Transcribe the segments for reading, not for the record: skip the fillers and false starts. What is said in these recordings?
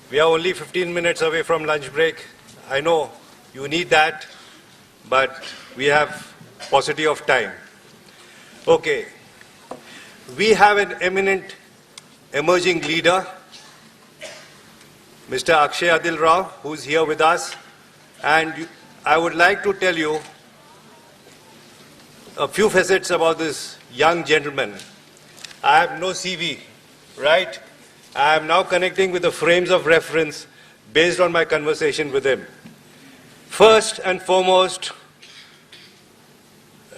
We are only 15 minutes away from lunch break. I know you need that, but we have paucity of time. Okay. We have an eminent emerging leader, Mr. Akshay Adhalrao, who is here with us. And I would like to tell you a few facets about this young gentleman. I have no CV, right? I am now connecting with the frames of reference based on my conversation with him. First and foremost,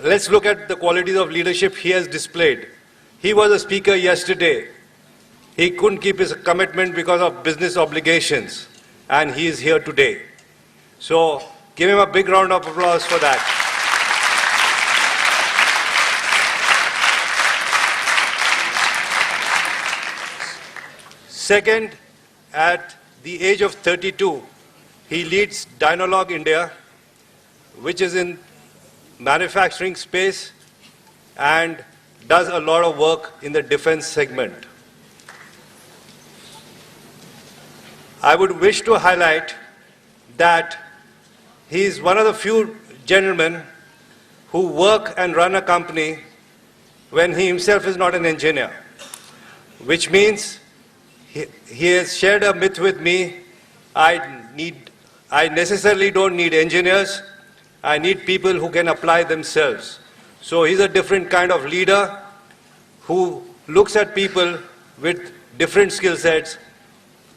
let's look at the qualities of leadership he has displayed. He was a speaker yesterday. He couldn't keep his commitment because of business obligations, and he is here today. So give him a big round of applause for that. Second, at the age of 32, he leads Dyanlog India, which is in manufacturing space and does a lot of work in the defense segment. I would wish to highlight that he is one of the few gentlemen who work and run a company when he himself is not an engineer, which means he has shared a myth with me. I necessarily don't need engineers. I need people who can apply themselves. So he's a different kind of leader who looks at people with different skill sets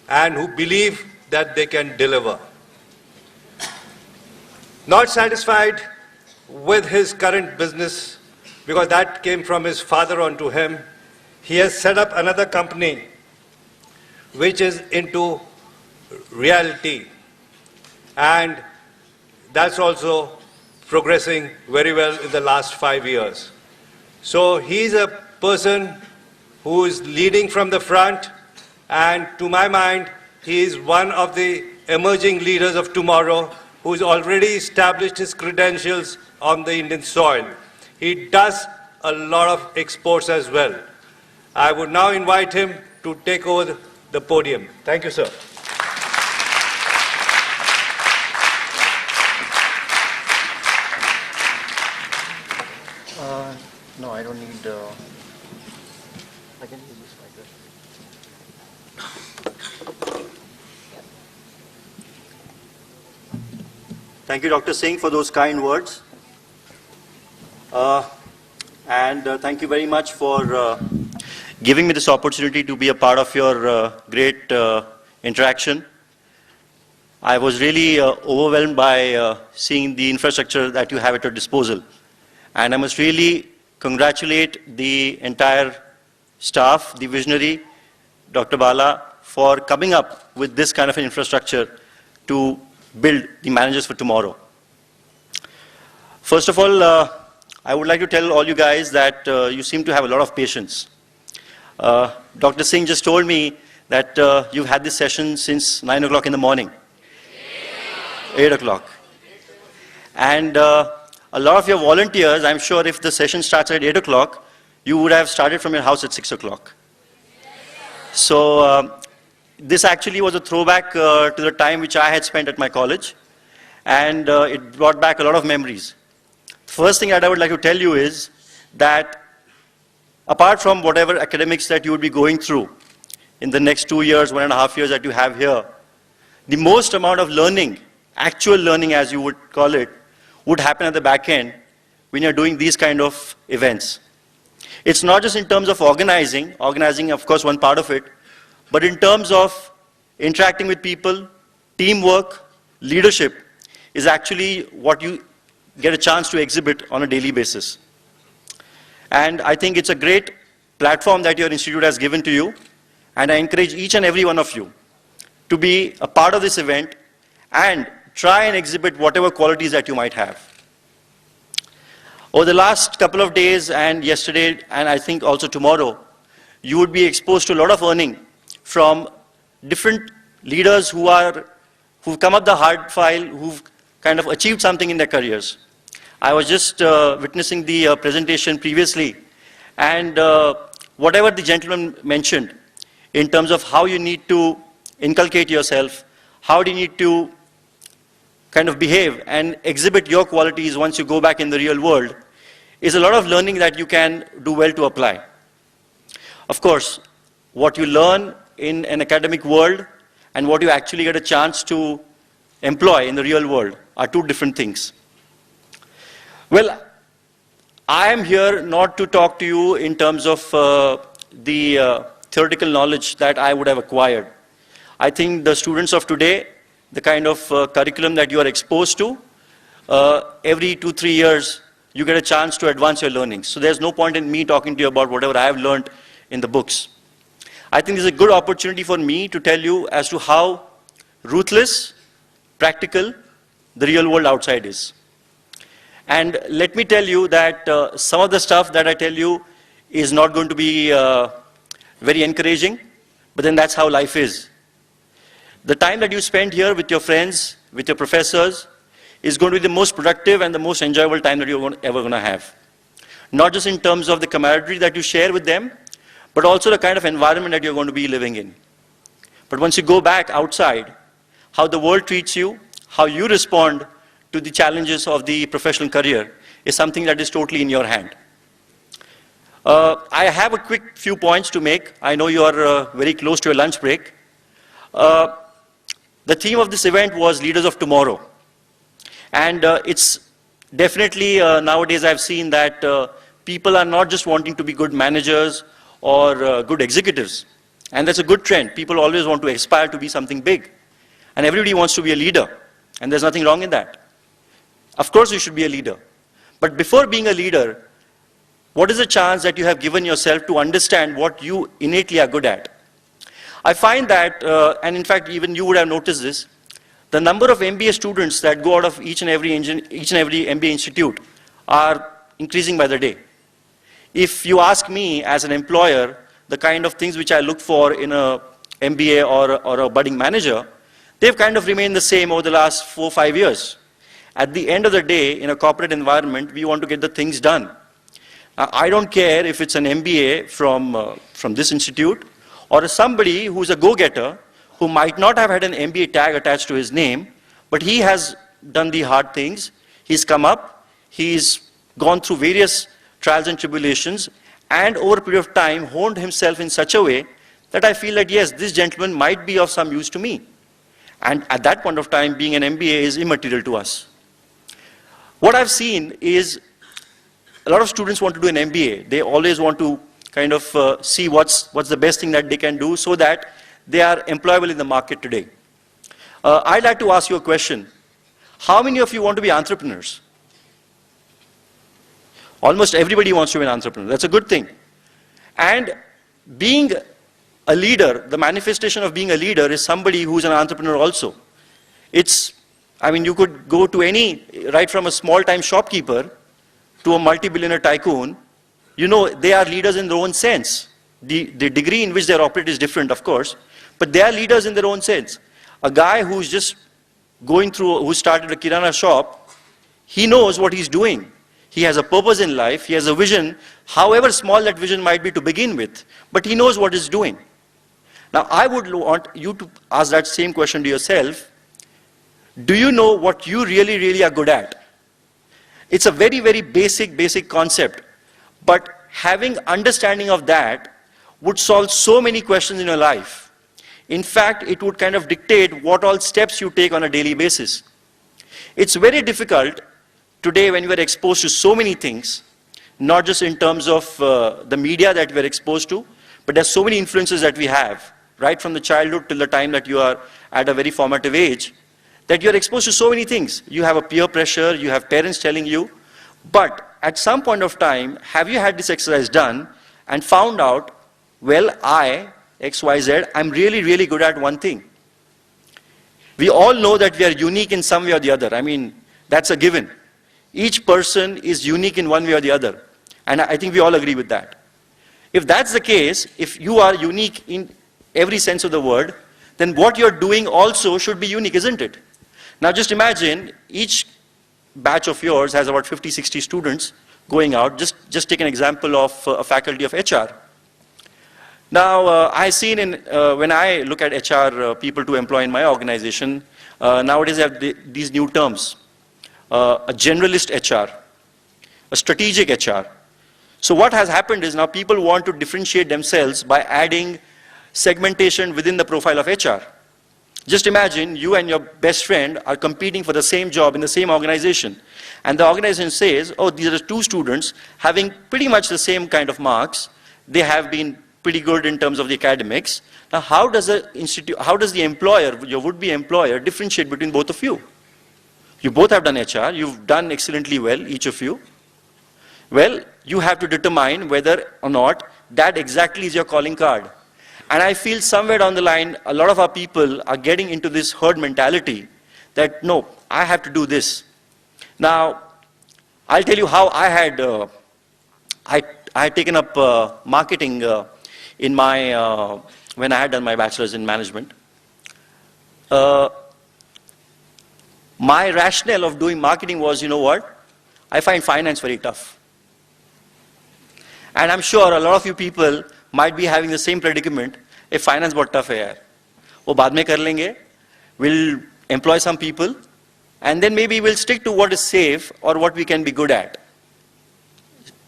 and who believe that they can deliver. Not satisfied with his current business, because that came from his father onto him, he has set up another company which is into reality, and that's also progressing very well in the last 5 years. So he's a person who is leading from the front, and to my mind, he is one of the emerging leaders of tomorrow who's already established his credentials on the Indian soil. He does a lot of exports as well. I would now invite him to take over the podium. Thank you, sir. No, I don't need. I can use this mic. Thank you, Dr. Singh, for those kind words. And thank you very much for giving me this opportunity to be a part of your great interaction. I was really overwhelmed by seeing the infrastructure that you have at your disposal. And I must really congratulate the entire staff, the visionary, Dr. Bala, for coming up with this kind of an infrastructure to build the managers for tomorrow. First of all, I would like to tell all you guys that you seem to have a lot of patience. Dr. Singh just told me that you've had this session since 9 o'clock in the morning. 8 o'clock. And a lot of your volunteers, I'm sure if the session starts at 8 o'clock, you would have started from your house at 6 o'clock. So this actually was a throwback to the time which I had spent at my college, and it brought back a lot of memories. First thing that I would like to tell you is that apart from whatever academics that you would be going through in the next 2 years, 1.5 years that you have here, the most amount of learning, actual learning as you would call it, would happen at the back end when you're doing these kind of events. It's not just in terms of organizing of course one part of it, but in terms of interacting with people, teamwork, leadership is actually what you get a chance to exhibit on a daily basis. And I think it's a great platform that your institute has given to you, and I encourage each and every one of you to be a part of this event and try and exhibit whatever qualities that you might have. Over the last couple of days and yesterday, and I think also tomorrow, you would be exposed to a lot of learning from different leaders who've come up the hard file, who've kind of achieved something in their careers. I was just witnessing the presentation previously, and whatever the gentleman mentioned in terms of how you need to inculcate yourself, how do you need to kind of behave and exhibit your qualities once you go back in the real world, is a lot of learning that you can do well to apply. Of course, what you learn in an academic world and what you actually get a chance to employ in the real world are two different things. Well, I am here not to talk to you in terms of the theoretical knowledge that I would have acquired. I think the students of today, the kind of curriculum that you are exposed to, every 2-3 years, you get a chance to advance your learning. So there's no point in me talking to you about whatever I have learned in the books. I think this is a good opportunity for me to tell you as to how ruthless, practical, the real world outside is. And let me tell you that some of the stuff that I tell you is not going to be very encouraging, but then that's how life is. The time that you spend here with your friends, with your professors, is going to be the most productive and the most enjoyable time that you're ever going to have. Not just in terms of the camaraderie that you share with them, but also the kind of environment that you're going to be living in. But once you go back outside, how the world treats you, how you respond to the challenges of the professional career is something that is totally in your hand. I have a quick few points to make. I know you are very close to your lunch break. The theme of this event was Leaders of Tomorrow. And it's definitely nowadays I've seen that people are not just wanting to be good managers or good executives. And that's a good trend. People always want to aspire to be something big. And everybody wants to be a leader. And there's nothing wrong in that. Of course you should be a leader. But before being a leader, what is the chance that you have given yourself to understand what you innately are good at? I find that, and in fact even you would have noticed this, the number of MBA students that go out of each and every MBA institute are increasing by the day. If you ask me as an employer, the kind of things which I look for in a MBA or a budding manager, they've kind of remained the same over the last 4 or 5 years. At the end of the day, in a corporate environment, we want to get the things done. I don't care if it's an MBA from this institute or somebody who's a go-getter who might not have had an MBA tag attached to his name, but he has done the hard things. He's come up, he's gone through various trials and tribulations, and over a period of time honed himself in such a way that I feel that yes, this gentleman might be of some use to me. And at that point of time, being an MBA is immaterial to us. What I've seen is a lot of students want to do an MBA. They always want to kind of see what's the best thing that they can do so that they are employable in the market today. I'd like to ask you a question. How many of you want to be entrepreneurs? Almost everybody wants to be an entrepreneur. That's a good thing. And being a leader, the manifestation of being a leader is somebody who's an entrepreneur also. I mean, you could go to any, right from a small-time shopkeeper to a multi-billionaire tycoon, you know, they are leaders in their own sense. The degree in which they operate is different, of course, but they are leaders in their own sense. A guy who's just who started a kirana shop, he knows what he's doing. He has a purpose in life, he has a vision, however small that vision might be to begin with, but he knows what he's doing. Now, I would want you to ask that same question to yourself. Do you know what you really, really are good at? It's a very, very basic concept, but having understanding of that would solve so many questions in your life. In fact, it would kind of dictate what all steps you take on a daily basis. It's very difficult today when we are exposed to so many things, not just in terms of the media that we are exposed to, but there's so many influences that we have, right from the childhood till the time that you are at a very formative age, that you're exposed to so many things. You have a peer pressure, you have parents telling you, but at some point of time, have you had this exercise done and found out, well, I, XYZ, I'm really, really good at one thing. We all know that we are unique in some way or the other. I mean, that's a given. Each person is unique in one way or the other. And I think we all agree with that. If that's the case, if you are unique in every sense of the word, then what you're doing also should be unique, isn't it? Now just imagine each batch of yours has about 50, 60 students going out. Just take an example of a faculty of HR. Now, I've seen when I look at HR people to employ in my organization, nowadays they have these new terms, a generalist HR, a strategic HR. So what has happened is now people want to differentiate themselves by adding segmentation within the profile of HR. Just imagine you and your best friend are competing for the same job in the same organization. And the organization says, oh, these are two students having pretty much the same kind of marks. They have been pretty good in terms of the academics. Now, how does the employer, your would-be employer, differentiate between both of you? You both have done HR. You've done excellently well, each of you. Well, you have to determine whether or not that exactly is your calling card. And I feel somewhere down the line, a lot of our people are getting into this herd mentality that, no, I have to do this. Now, I'll tell you how I had taken up marketing in my, when I had done my bachelor's in management. My rationale of doing marketing was, you know what, I find finance very tough. And I'm sure a lot of you people might be having the same predicament. If finance बहुत tough है यार, वो बाद में कर लेंगे. We'll employ some people, and then maybe we'll stick to what is safe or what we can be good at.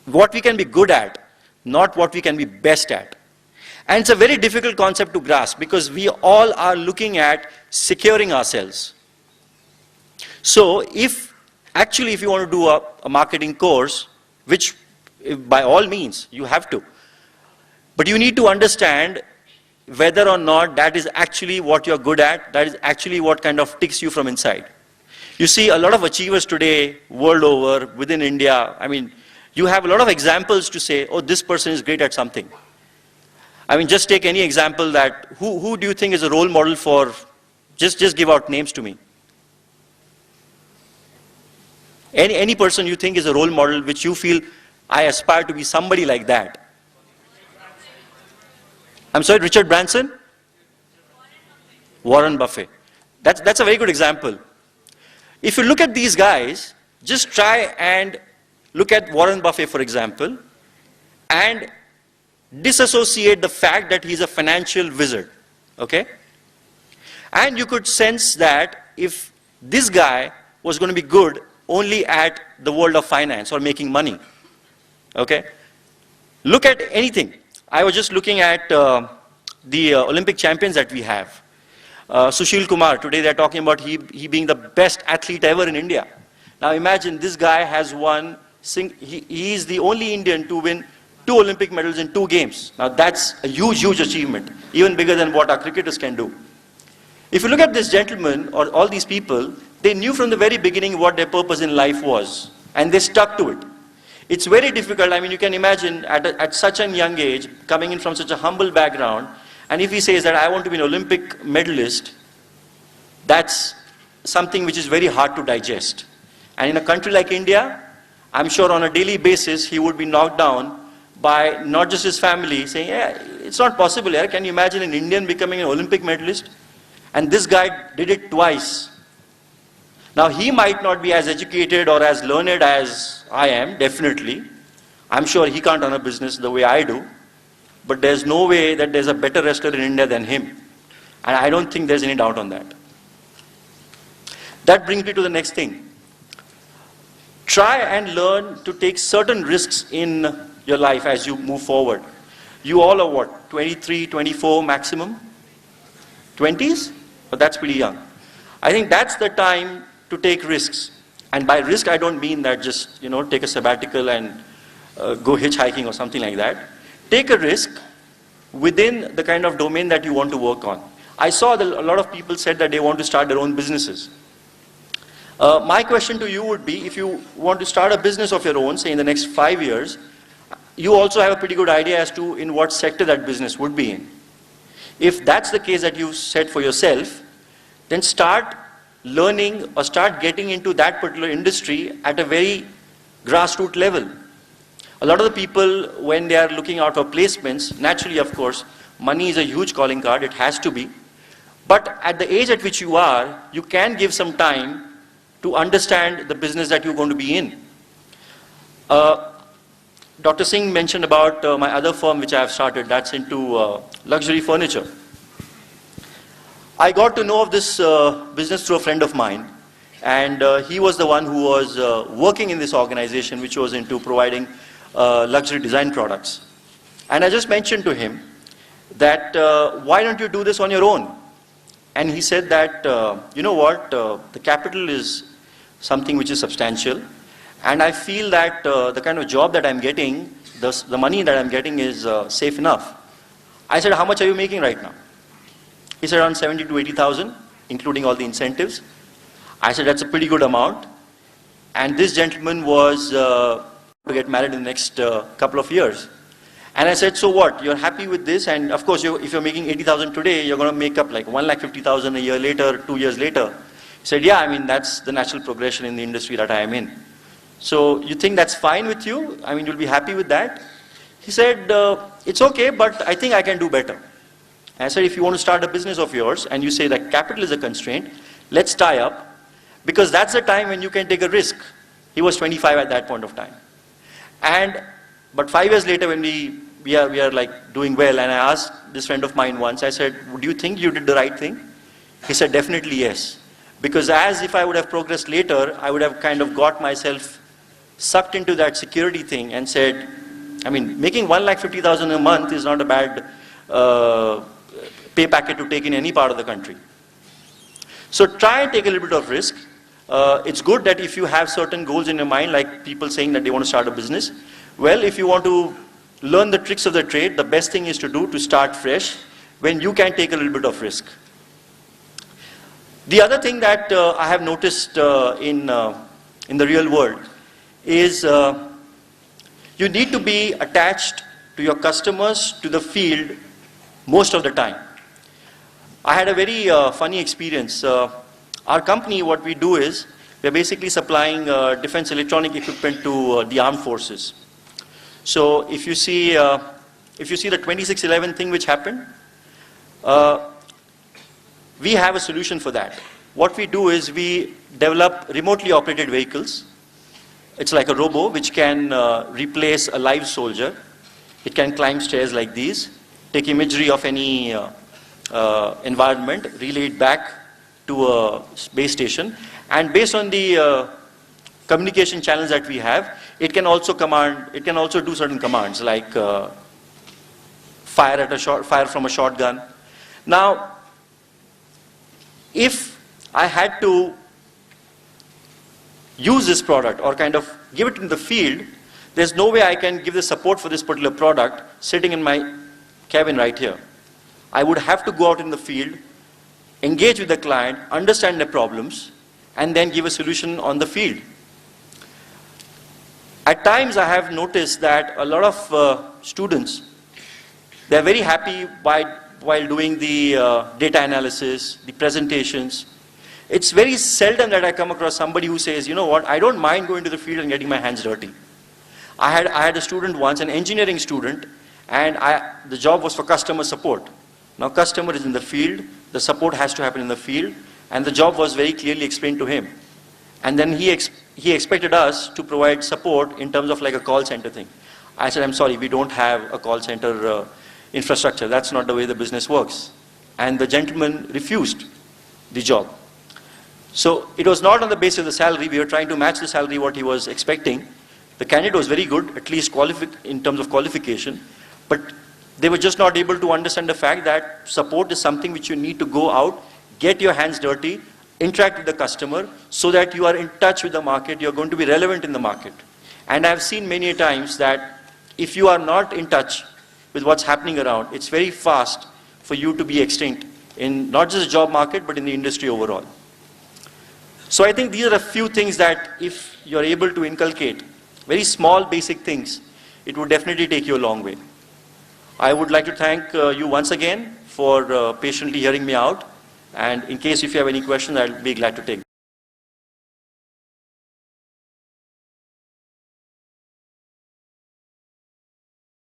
What we can be good at, not what we can be best at. And it's a very difficult concept to grasp because we all are looking at securing ourselves. So if you want to do a marketing course, which by all means you have to, but you need to understand whether or not that is actually what you're good at, that is actually what kind of ticks you from inside. You see a lot of achievers today, world over, within India, I mean, you have a lot of examples to say, oh, this person is great at something. I mean, just take any example that, who do you think is a role model for, just give out names to me. Any person you think is a role model which you feel, I aspire to be somebody like that. I'm sorry, Richard Branson? Warren Buffett. That's a very good example. If you look at these guys, just try and look at Warren Buffett, for example, and disassociate the fact that he's a financial wizard, okay? And you could sense that if this guy was going to be good only at the world of finance or making money, okay? Look at anything. I was just looking at the Olympic champions that we have. Sushil Kumar, today they're talking about he being the best athlete ever in India. Now imagine this guy has won, he is the only Indian to win 2 Olympic medals in 2 games. Now that's a huge, huge achievement, even bigger than what our cricketers can do. If you look at this gentleman or all these people, they knew from the very beginning what their purpose in life was, and they stuck to it. It's very difficult. I mean, you can imagine at such a young age, coming in from such a humble background, and if he says that I want to be an Olympic medalist, that's something which is very hard to digest. And in a country like India, I'm sure on a daily basis, he would be knocked down by not just his family saying, yeah, it's not possible. Yeah. Can you imagine an Indian becoming an Olympic medalist? And this guy did it twice. Now, he might not be as educated or as learned as I am, definitely. I'm sure he can't run a business the way I do. But there's no way that there's a better wrestler in India than him. And I don't think there's any doubt on that. That brings me to the next thing. Try and learn to take certain risks in your life as you move forward. You all are what, 23, 24 maximum? 20s? But that's pretty young. I think that's the time to take risks. And by risk, I don't mean that just, take a sabbatical and go hitchhiking or something like that. Take a risk within the kind of domain that you want to work on. I saw that a lot of people said that they want to start their own businesses. My question to you would be, if you want to start a business of your own, say in the next 5 years, you also have a pretty good idea as to in what sector that business would be in. If that's the case that you set for yourself, then start learning or start getting into that particular industry at a very grassroots level. A lot of the people, when they are looking out for placements, naturally, of course, money is a huge calling card, it has to be. But at the age at which you are, you can give some time to understand the business that you're going to be in. Dr. Singh mentioned about my other firm which I have started, that's into luxury furniture. I got to know of this business through a friend of mine, and he was the one who was working in this organization which was into providing luxury design products. And I just mentioned to him that why don't you do this on your own? And he said that, you know what, the capital is something which is substantial, and I feel that the kind of job that I'm getting, the money that I'm getting is safe enough. I said, how much are you making right now? He said around 70 to 80,000, including all the incentives. I said, that's a pretty good amount. And this gentleman was to get married in the next couple of years. And I said, so what? You're happy with this? And of course, if you're making 80,000 today, you're going to make up like 1,50,000 a year later, 2 years later. He said, yeah, I mean, that's the natural progression in the industry that I am in. So you think that's fine with you? I mean, you'll be happy with that? He said, it's okay, but I think I can do better. And I said, if you want to start a business of yours and you say that capital is a constraint, let's tie up, because that's the time when you can take a risk. He was 25 at that point of time. But 5 years later, when we are like doing well, and I asked this friend of mine once, I said, do you think you did the right thing? He said, definitely yes. Because as if I would have progressed later, I would have kind of got myself sucked into that security thing and said, I mean, making 1,50,000 a month is not a bad pay packet to take in any part of the country. So try and take a little bit of risk. It's good that if you have certain goals in your mind, like people saying that they want to start a business, well, if you want to learn the tricks of the trade, the best thing is to start fresh when you can take a little bit of risk. The other thing that I have noticed in the real world is you need to be attached to your customers, to the field, most of the time. I had a very funny experience. Our company, what we do is, we're basically supplying defense electronic equipment to the armed forces. So if you see the 2611 thing which happened, we have a solution for that. What we do is we develop remotely operated vehicles. It's like a robo which can replace a live soldier. It can climb stairs like these, take imagery of any environment, relay it back to a base station, and based on the communication channels that we have, it can also do certain commands like fire from a shotgun. Now, if I had to use this product or kind of give it in the field, there's no way I can give the support for this particular product sitting in my cabin right here. I would have to go out in the field, engage with the client, understand their problems, and then give a solution on the field. At times I have noticed that a lot of students, they're very happy while doing the data analysis, the presentations. It's very seldom that I come across somebody who says, you know what, I don't mind going to the field and getting my hands dirty. I had a student once, an engineering student, and the job was for customer support. Now customer is in the field, the support has to happen in the field, and the job was very clearly explained to him. And then he expected us to provide support in terms of like a call center thing. I said, I'm sorry, we don't have a call center infrastructure. That's not the way the business works. And the gentleman refused the job. So it was not on the basis of the salary. We were trying to match the salary what he was expecting. The candidate was very good, at least in terms of qualification, but they were just not able to understand the fact that support is something which you need to go out, get your hands dirty, interact with the customer so that you are in touch with the market, you're going to be relevant in the market. And I've seen many times that if you are not in touch with what's happening around, it's very fast for you to be extinct in not just the job market, but in the industry overall. So I think these are a few things that if you're able to inculcate, very small basic things, it would definitely take you a long way. I would like to thank you once again for patiently hearing me out. And in case if you have any questions, I'll be glad to take them.